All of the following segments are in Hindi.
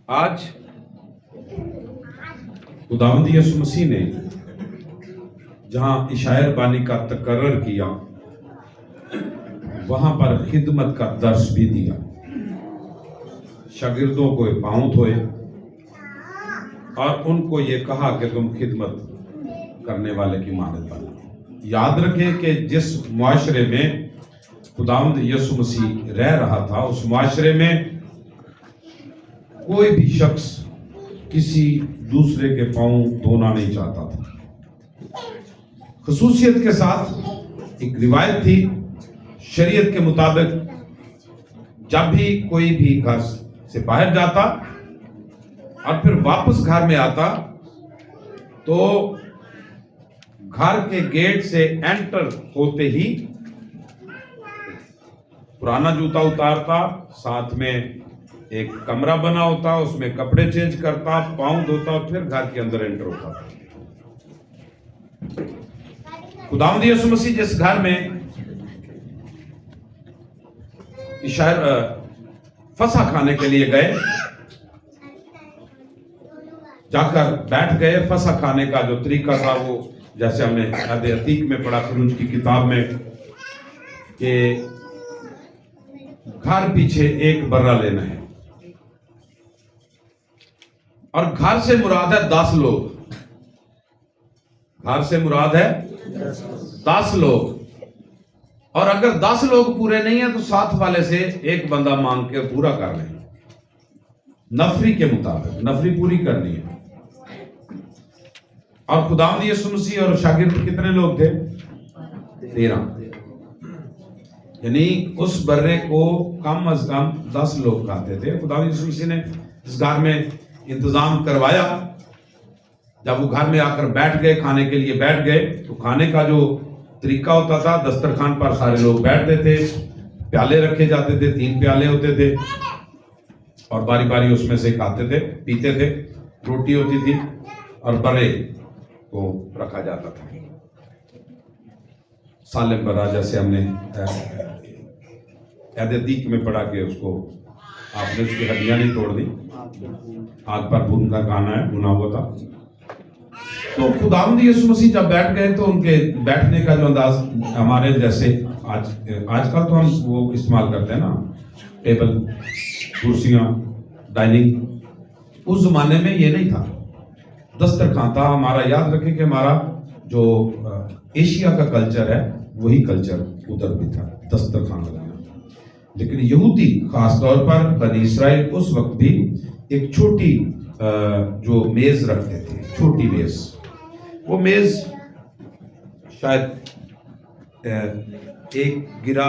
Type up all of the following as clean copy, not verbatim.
आज खुदावंद यीशु मसीह ने जहां इशायर बानी का तकर्रर किया, वहां पर खिदमत का दर्श भी दिया। शागिर्दों को पाउंड हुए और उनको ये कहा कि तुम खिदमत करने वाले की मानद बनो। याद रखें कि जिस मुआशरे में खुदावंद यीशु मसीह रह रहा था, उस मुआशरे में कोई भी शख्स किसी दूसरे के पांव धोना नहीं चाहता था। खसूसियत के साथ एक रिवायत थी, शरीयत के मुताबिक जब भी कोई भी घर से बाहर जाता और फिर वापस घर में आता तो घर के गेट से एंटर होते ही पुराना जूता उतारता, साथ में एक कमरा बना होता, उसमें कपड़े चेंज करता, पाँव धोता और फिर घर के अंदर एंटर होता। खुदावंद यीशु मसीह जिस घर में इशायर फसा खाने के लिए गए, जाकर बैठ गए। फसा खाने का जो तरीका था वो जैसे हमने याद अतीक में पढ़ा, फिर उनकी किताब में, कि घर पीछे एक बर्रा लेना है और घर से मुराद है 10 लोग। घर से मुराद है 10 लोग, और अगर 10 लोग पूरे नहीं है तो साथ वाले से एक बंदा मांग के पूरा कर लें। नफरी के मुताबिक नफरी पूरी करनी है। और खुदावंद यीशु मसीह और शागिर्द कितने लोग थे? 13। यानी उस बर्रे को कम अज कम 10 लोग खाते थे। खुदावंद यीशु मसीह ने इस घर में इंतजाम करवाया। जब वो घर में आकर बैठ गए, खाने के लिए बैठ गए, तो खाने का जो तरीका होता था, दस्तरखान पर सारे लोग बैठते थे, प्याले रखे जाते थे, 3 प्याले होते थे और बारी बारी उसमें से खाते थे, पीते थे। रोटी होती थी और बर्रे को रखा जाता था। सालिम बर्रा, जैसे हमने अतीक में पढ़ा के उसको आपने उसकी हड्डियां नहीं तोड़ दी, आग पर भून का खाना है, भुना हुआ था। तो खुदावंद यीशु मसीह जब बैठ गए तो उनके बैठने का जो अंदाज हमारे जैसे आजकल तो हम वो इस्तेमाल करते हैं ना, टेबल, कुर्सियां, डाइनिंग। उस जमाने में ये नहीं था, दस्तरखान था। हमारा याद रखें कि हमारा जो एशिया का कल्चर है वही कल्चर उधर भी था, दस्तरखान लगाना। लेकिन यहूदी खासतौर पर बनी इस्राइल उस वक्त भी एक छोटी जो मेज रखते थे, छोटी मेज। वो मेज शायद 1 गिरा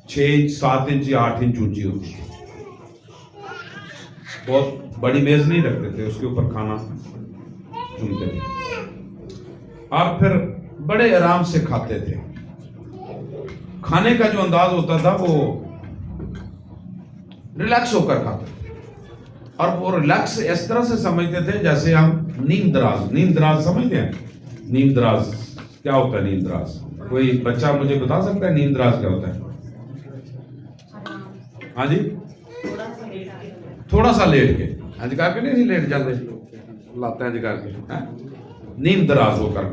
6, 7 इंच या 8 इंच ऊंची होती थी। बहुत बड़ी मेज नहीं रखते थे, उसके ऊपर खाना चुनते थे और फिर बड़े आराम से खाते थे। खाने का जो अंदाज होता था वो रिलैक्स होकर खाते थे, और वो रिलैक्स इस तरह से समझते थे जैसे हम नींद दराज समझते हैं। नींद दराज क्या होता है? नींद दराज कोई बच्चा मुझे बता सकता है नींद दराज क्या होता है? हाँ जी, थोड़ा सा लेट के, आज करके नहीं लेट जाते, लाते हैं करके, नींद दराज होकर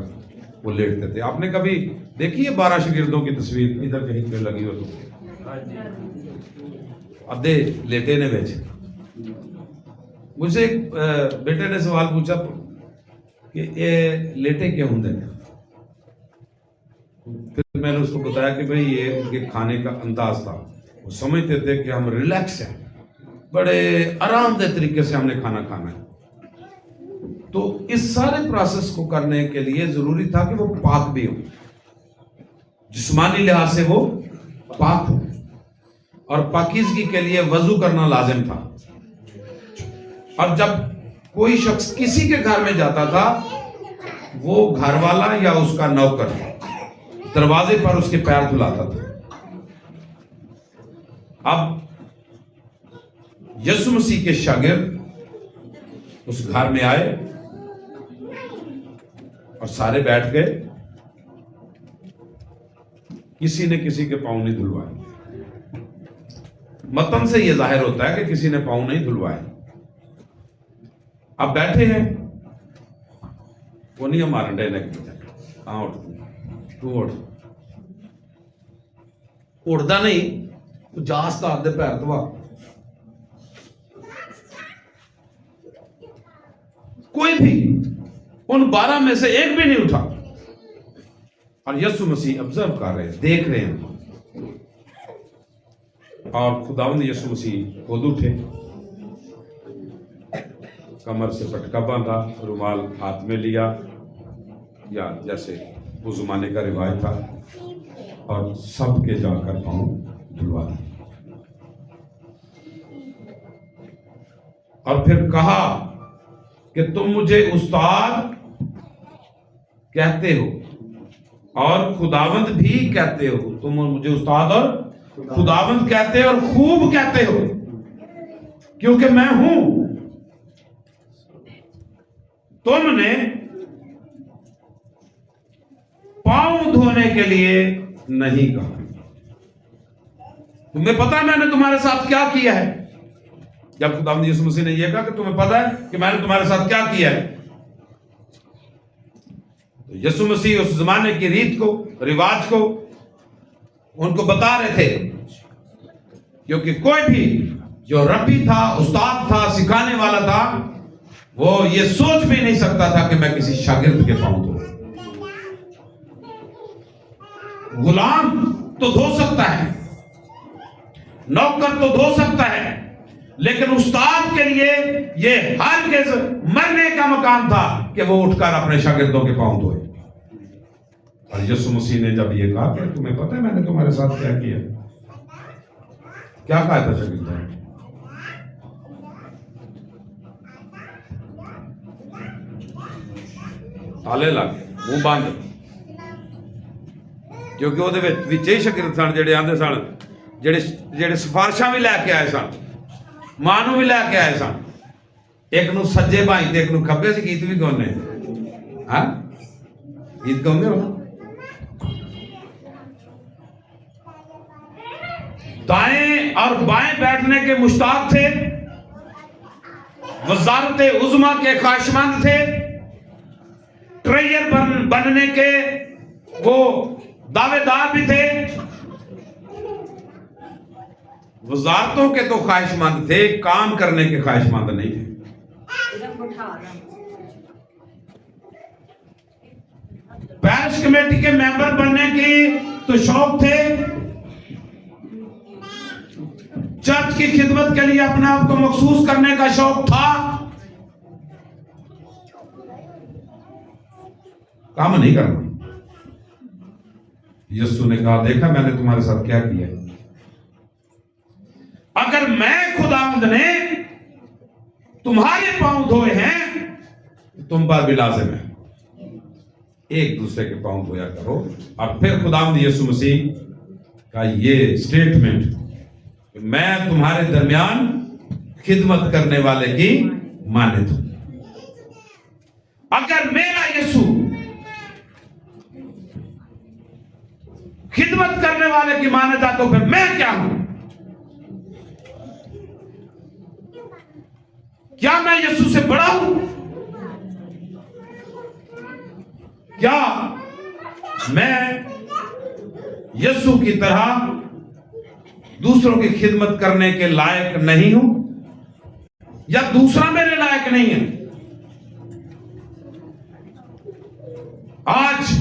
वो लेटते थे। आपने कभी देखी है 12 शागिर्दों की तस्वीर इधर कहीं पे लगी हो तो? अद्धे लेटे ने बेच। मुझसे एक बेटे ने सवाल पूछा कि ये लेटे क्यों होंगे? फिर मैंने उसको बताया कि भाई ये उनके खाने का अंदाज था। वो समझते थे कि हम रिलैक्स हैं, बड़े आरामदेह तरीके से हमने खाना खाना है। तो इस सारे प्रोसेस को करने के लिए जरूरी था कि वो पाक भी हो, जिस्मानी लिहाज से वो पाक हो, और पाकीज़गी के लिए वजू करना लाजिम था। और जब कोई शख्स किसी के घर में जाता था, वो घर वाला या उसका नौकर दरवाजे पर उसके पैर धुलाता था। अब यीशु मसीह के शागिर्द उस घर में आए और सारे बैठ गए। किसी ने किसी के पांव नहीं धुलवाए। मतन से यह जाहिर होता है कि किसी ने पांव नहीं धुलवाए। अब बैठे हैं, वो नहीं हमारा डे हाँ उठ तू उठ, उड़दा नहीं तू जास तार दे पैर दबा। कोई भी उन 12 में से एक भी नहीं उठा और यीशु मसीह ऑब्जर्व कर रहे हैं, देख रहे हैं। और खुदावंद यीशु मसीह खुद उठे, कमर से पटका बांधा, रुमाल हाथ में लिया, या जैसे उस जमाने का रिवाज था, और सबके जाकर पांव धुलवा दिए। और फिर कहा कि तुम मुझे उस्ताद कहते हो और खुदावंद भी कहते हो। तुम मुझे उस्ताद और खुदावंद कहते हो और खूब कहते हो, क्योंकि मैं हूं। तुमने पांव धोने के लिए नहीं कहा। तुम्हें पता है मैंने तुम्हारे साथ क्या किया है। जब खुदावंद यीशु मसीह ने यह कहा कि तुम्हें पता है कि मैंने तुम्हारे साथ क्या किया है, तो यीशु मसीह उस जमाने की रीत को, रिवाज को उनको बता रहे थे, क्योंकि कोई भी जो रब्बी था, उस्ताद था, सिखाने वाला था, वो ये सोच भी नहीं सकता था कि मैं किसी शागिर्द के पांव धोऊं। गुलाम तो धो सकता है, नौकर तो धो सकता है, लेकिन उस्ताद के लिए यह हरगिज़ मरने का मकाम था कि वो उठकर अपने शागिर्दों के पांव धोए। और यीशु मसीह ने जब ये कहा कि तुम्हें पता है मैंने तुम्हारे साथ क्या किया, क्या कहा था शागिर्दों ने? ताले लग गए, मुंह बंद, क्योंकि ਉਹਦੇ ਵਿੱਚ ਹੀ ਸ਼ਾਗਿਰਦ ਸਨ ਜਿਹੜੇ ਆਂਦੇ ਸਨ, ਜਿਹੜੇ ਸਿਫਾਰਿਸ਼ਾਂ ਵੀ ਲੈ ਕੇ ਆਏ ਸਨ, ਮਾਂ ਨੂੰ ਵੀ ਲੈ ਕੇ ਆਏ ਸਨ। ਇੱਕ ਨੂੰ ਸੱਜੇ ਭਾਈ ਤੇ ਇੱਕ ਨੂੰ ਖੱਬੇ ਸੀ। ਗੀਤ ਵੀ ਗਾਉਂਦੇ ਹਾਂ, ਗੀਤ ਗਾਉਂਦੇ ਹੋ। दाएं और बाएं बैठने के मुश्ताक थे, वजारत उज़्मा के ख्वाहिशमंद थे, ट्रेजर बनने के वो दावेदार भी थे। वजारतों के तो ख्वाहिशमंद थे, काम करने के ख्वाहिशमंद नहीं थे। पैरिश कमेटी के मेंबर बनने की तो शौक थे, चर्च की खिदमत के लिए अपने आप को मखसूस करने का शौक था, काम नहीं करना। यीशु ने कहा देखा मैंने तुम्हारे साथ क्या किया। अगर मैं खुदावंद ने तुम्हारे पांव धोए हैं, तुम पर भी लाजिम है एक दूसरे के पांव धोया करो। और फिर खुदावंद यीशु मसीह का ये स्टेटमेंट, मैं तुम्हारे दरमियान खिदमत करने वाले की मानद हूं। अगर मेरा यीशु खिदमत करने वाले की मान्यता, तो फिर मैं क्या हूं? क्या मैं यीशु से बड़ा हूं? क्या मैं यीशु की तरह दूसरों की खिदमत करने के लायक नहीं हूं, या दूसरा मेरे लायक नहीं है? आज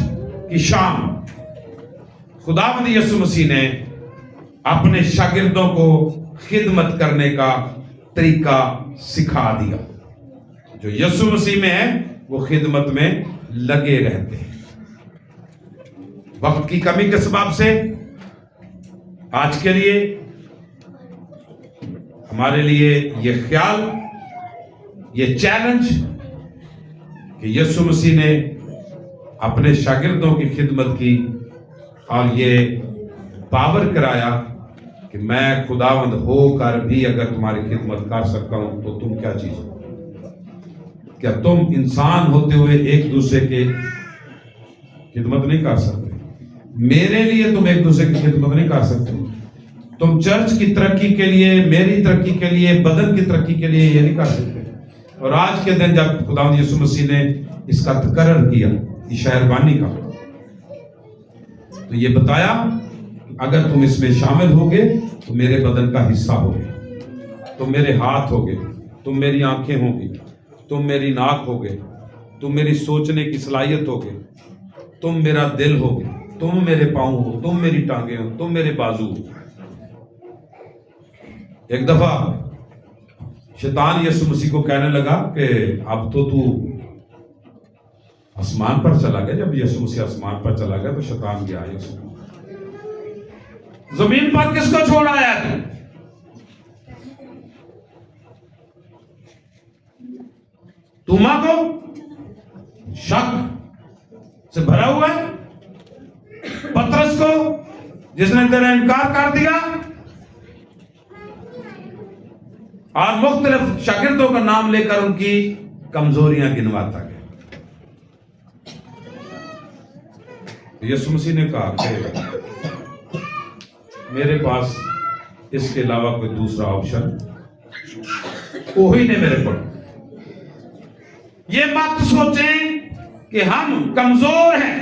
की शाम खुदावंद यीशु मसीह ने अपने शागिर्दों को खिदमत करने का तरीका सिखा दिया। जो यीशु मसीह में है वो खिदमत में लगे रहते हैं। वक्त की कमी के सबब से आज के लिए हमारे लिए ये ख्याल, ये चैलेंज कि यीशु मसीह ने अपने शागिर्दों की खिदमत की और ये पावर कराया कि मैं खुदावंद होकर भी अगर तुम्हारी खिदमत कर सकता हूं तो तुम क्या चीज हो? क्या तुम इंसान होते हुए एक दूसरे के खिदमत नहीं कर सकते? मेरे लिए तुम एक दूसरे की खिदमत नहीं कर सकते? तुम चर्च की तरक्की के लिए, मेरी तरक्की के लिए, बदन की तरक्की के लिए ये नहीं कर सकते। और आज के दिन जब खुदावंद यीशु मसीह ने इसका तकर्रर किया, शहरबानी का, तो ये बताया अगर तुम इसमें शामिल होगे तो मेरे बदन का हिस्सा होगे, तुम मेरे हाथ होगे, तुम मेरी आंखें होगी, तुम मेरी नाक होगे, तुम मेरी सोचने की सलाहियत होगे, तुम मेरा दिल होगे, तुम मेरे पांव हो, तुम मेरी टांगे हो, तुम मेरे बाजू हो। एक दफा शैतान यीशु मसीह को कहने लगा कि अब तो तू आसमान पर चला गया। जब यीशु मसीह आसमान पर चला गया तो शैतान गया यीशु, जमीन पर किसको छोड़ आया तू? तुमा को शक से भरा हुआ है, पतरस को जिसने तेरा इनकार कर दिया, और मुख्तलिफ शागिर्दों का नाम लेकर उनकी कमजोरियां गिनवाता गया। यीशु मसीह ने कहा कि मेरे पास इसके अलावा कोई दूसरा ऑप्शन कोई नहीं मेरे को। ये मत सोचें कि हम कमजोर हैं,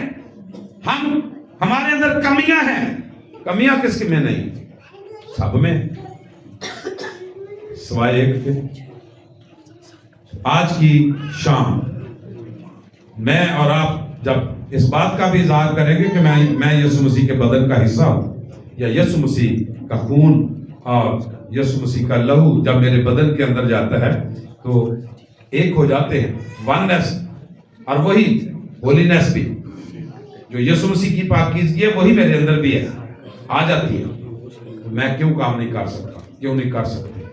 हमारे अंदर कमियां हैं। कमियां किसके में नहीं, सब में, सिवाय एक के। आज की शाम मैं और आप जब इस बात का भी इजहार करेंगे कि मैं यीशु मसीह के बदन का हिस्सा हूं, या यीशु मसीह का खून और यीशु मसीह का लहू जब मेरे बदन के अंदर जाता है तो एक हो जाते हैं, वननेस। और वही होलीनेस भी जो यीशु मसीह की पाकीज़गी है वही मेरे अंदर भी है, आ जाती है। तो मैं क्यों काम नहीं कर सकता, क्यों नहीं कर सकते?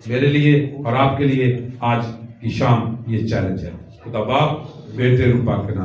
मेरे लिए और आपके लिए आज की शाम ये चैलेंज है। खुदा बाप बेटे रूपा के नाम।